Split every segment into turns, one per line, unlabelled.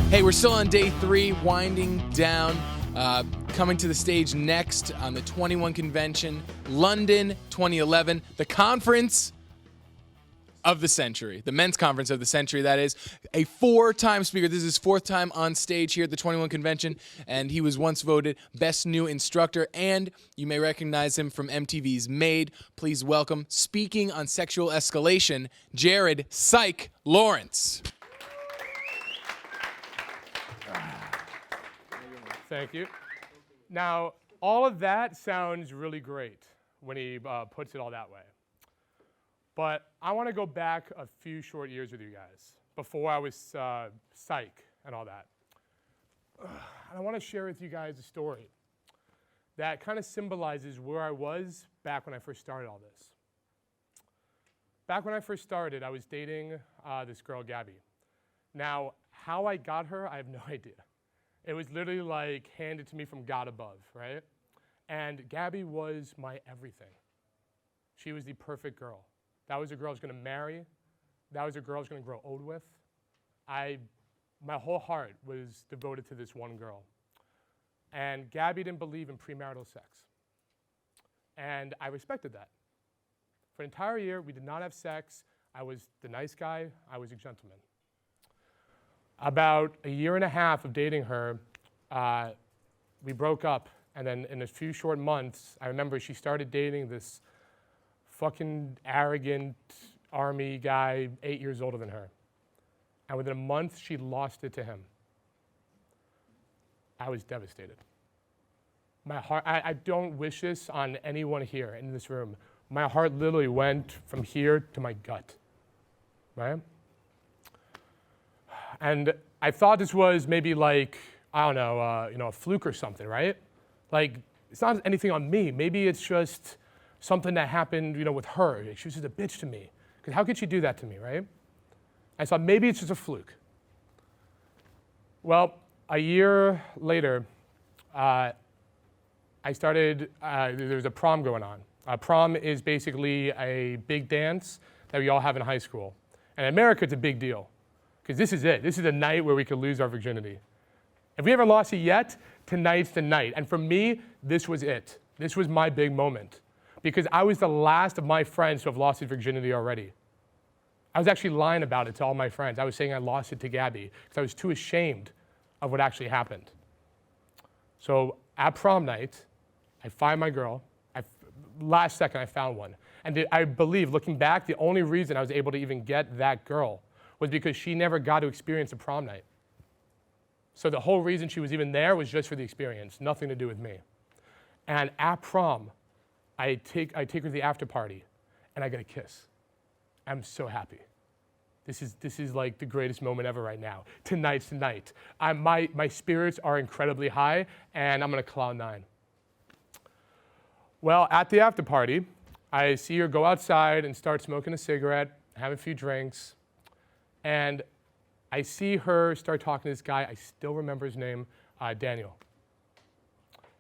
Hey, we're still on day 3, winding down. Coming to the stage next on the 21 Convention, London 2011, the conference of the century, the men's conference of the century, that is. A 4-time speaker. This is his 4th time on stage here at the 21 Convention, and he was once voted Best New Instructor, and you may recognize him from MTV's Made. Please welcome, speaking on sexual escalation, Jared Psych Laurence.
Thank you. Now, all of that sounds really great when he puts it all that way. But I want to go back a few short years with you guys, before I was Psych and all that. And I want to share with you guys a story that kind of symbolizes where I was back when I first started all this. Back when I first started, I was dating this girl, Gabby. Now, how I got her, I have no idea. It was literally like handed to me from God above, right? And Gabby was my everything. She was the perfect girl. That was a girl I was going to marry. That was a girl I was going to grow old with. My whole heart was devoted to this one girl. And Gabby didn't believe in premarital sex. And I respected that. For an entire year, we did not have sex. I was the nice guy. I was a gentleman. About a year and a half of dating her, we broke up, and then in a few short months, I remember she started dating this fucking arrogant army guy, 8 years older than her. And within a month, she lost it to him. I was devastated. My heart, I don't wish this on anyone here in this room. My heart literally went from here to my gut, right? And I thought this was maybe like, I don't know, a fluke or something, right? Like, it's not anything on me. Maybe it's just something that happened, with her. She was just a bitch to me. Because how could she do that to me, right? I thought maybe it's just a fluke. Well, a year later, I started, there was a prom going on. Prom is basically a big dance that we all have in high school. And in America, it's a big deal. Because this is it. This is a night where we could lose our virginity. If we haven't lost it yet, tonight's the night. And for me, this was it. This was my big moment. Because I was the last of my friends to have lost his virginity already. I was actually lying about it to all my friends. I was saying I lost it to Gabby because I was too ashamed of what actually happened. So at prom night, I find my girl. Last second, I found one. And I believe, looking back, the only reason I was able to even get that girl was because she never got to experience a prom night. So the whole reason she was even there was just for the experience, nothing to do with me. And at prom, I take her to the after party, and I get a kiss. I'm so happy. This is like the greatest moment ever right now. Tonight's the night. My spirits are incredibly high, and I'm gonna cloud 9. Well, at the after party, I see her go outside and start smoking a cigarette, have a few drinks, and I see her start talking to this guy. I still remember his name, Daniel.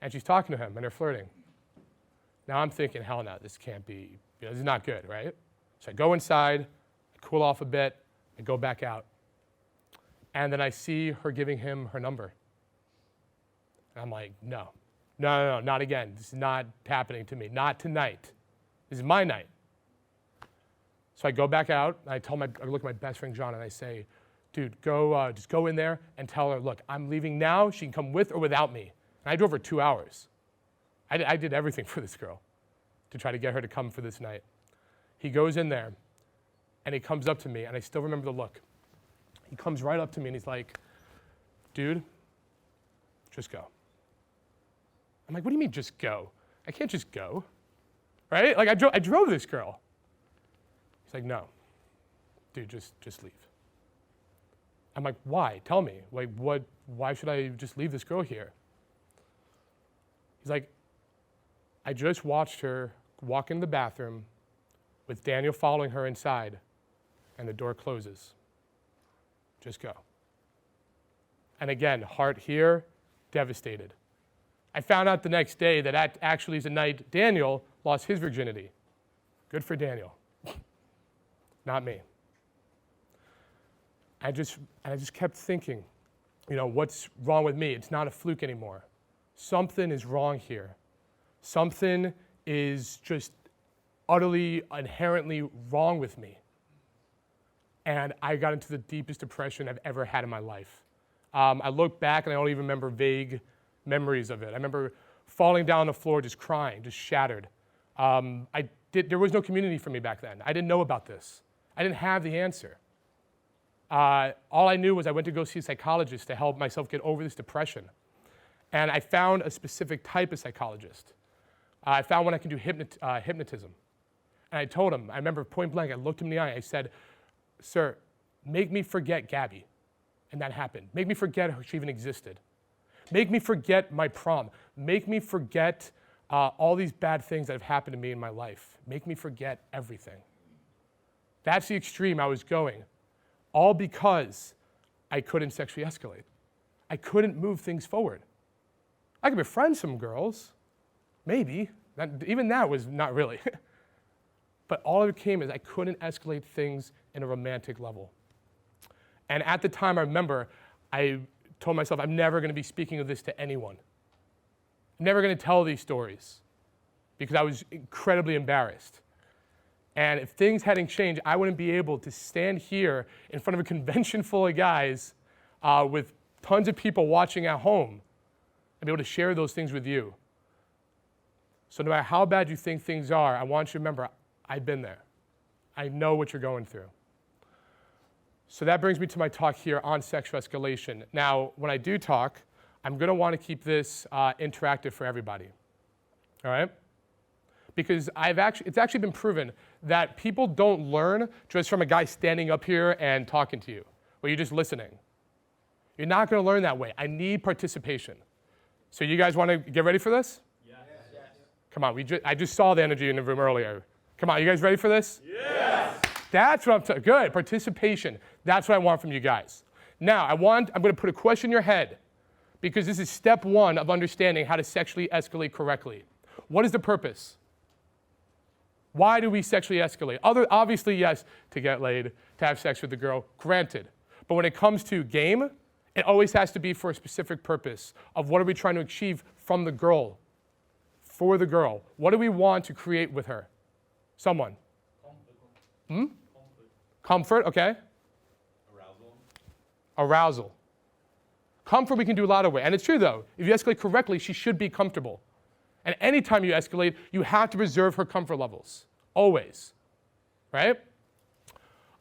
And she's talking to him, and they're flirting. Now I'm thinking, hell no, this can't be, this is not good, right? So I go inside, I cool off a bit, I go back out. And then I see her giving him her number. And I'm like, no, not again. This is not happening to me, not tonight. This is my night. So I go back out, and I look at my best friend John, and I say, dude, just go in there and tell her, look, I'm leaving now. She can come with or without me. And I drove her 2 hours. I did everything for this girl to try to get her to come for this night. He goes in there, and he comes up to me, and I still remember the look. He comes right up to me, and he's like, dude, just go. I'm like, what do you mean just go? I can't just go, right? Like, I drove this girl. He's like, no, dude, just leave. I'm like, why? Tell me. Like, why should I just leave this girl here? He's like, I just watched her walk in the bathroom with Daniel following her inside, and the door closes. Just go. And again, heart here, devastated. I found out the next day that actually is the night Daniel lost his virginity. Good for Daniel. Not me. I just kept thinking, what's wrong with me? It's not a fluke anymore. Something is wrong here. Something is just utterly, inherently wrong with me. And I got into the deepest depression I've ever had in my life. I look back and I only even remember vague memories of it. I remember falling down on the floor, just crying, just shattered. There was no community for me back then. I didn't know about this. I didn't have the answer. All I knew was I went to go see a psychologist to help myself get over this depression. And I found a specific type of psychologist. I found one I can do hypnotism. And I told him, I remember point blank, I looked him in the eye, I said, "Sir, make me forget Gabby." And that happened. Make me forget she even existed. Make me forget my prom. Make me forget all these bad things that have happened to me in my life. Make me forget everything. That's the extreme I was going. All because I couldn't sexually escalate. I couldn't move things forward. I could befriend some girls, maybe. Even that was not really. But all it came is I couldn't escalate things in a romantic level. And at the time, I remember, I told myself, I'm never going to be speaking of this to anyone. I'm never going to tell these stories because I was incredibly embarrassed. And if things hadn't changed, I wouldn't be able to stand here in front of a convention full of guys with tons of people watching at home and be able to share those things with you. So no matter how bad you think things are, I want you to remember, I've been there. I know what you're going through. So that brings me to my talk here on sexual escalation. Now, when I do talk, I'm going to want to keep this interactive for everybody. All right? Because it's actually been proven that people don't learn just from a guy standing up here and talking to you, where you're just listening. You're not going to learn that way. I need participation. So you guys want to get ready for this? Yes. Come on, I just saw the energy in the room earlier. Come on, you guys ready for this? Yes. That's what I'm talking. Good, participation. That's what I want from you guys. Now, I'm going to put a question in your head because this is step one of understanding how to sexually escalate correctly. What is the purpose? Why do we sexually escalate? Obviously, yes, to get laid, to have sex with the girl, granted. But when it comes to game, it always has to be for a specific purpose of what are we trying to achieve from the girl, for the girl. What do we want to create with her? Someone. Comfort, okay. Arousal. Comfort we can do a lot of ways. And it's true, though. If you escalate correctly, she should be comfortable. And anytime you escalate, you have to preserve her comfort levels. Always. Right?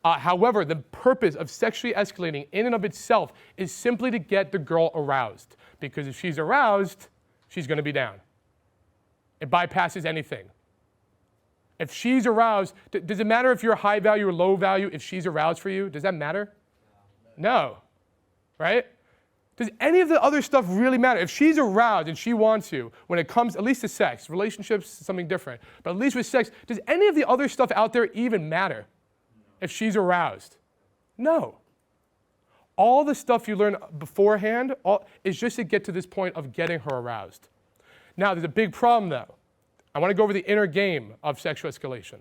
However, the purpose of sexually escalating in and of itself is simply to get the girl aroused. Because if she's aroused, she's going to be down. It bypasses anything. If she's aroused, does it matter if you're high value or low value if she's aroused for you? Does that matter? No. Right? Does any of the other stuff really matter? If she's aroused and she wants to, when it comes, at least to sex, relationships, something different, but at least with sex, does any of the other stuff out there even matter if she's aroused? No. All the stuff you learn beforehand is just to get to this point of getting her aroused. Now, there's a big problem, though. I want to go over the inner game of sexual escalation.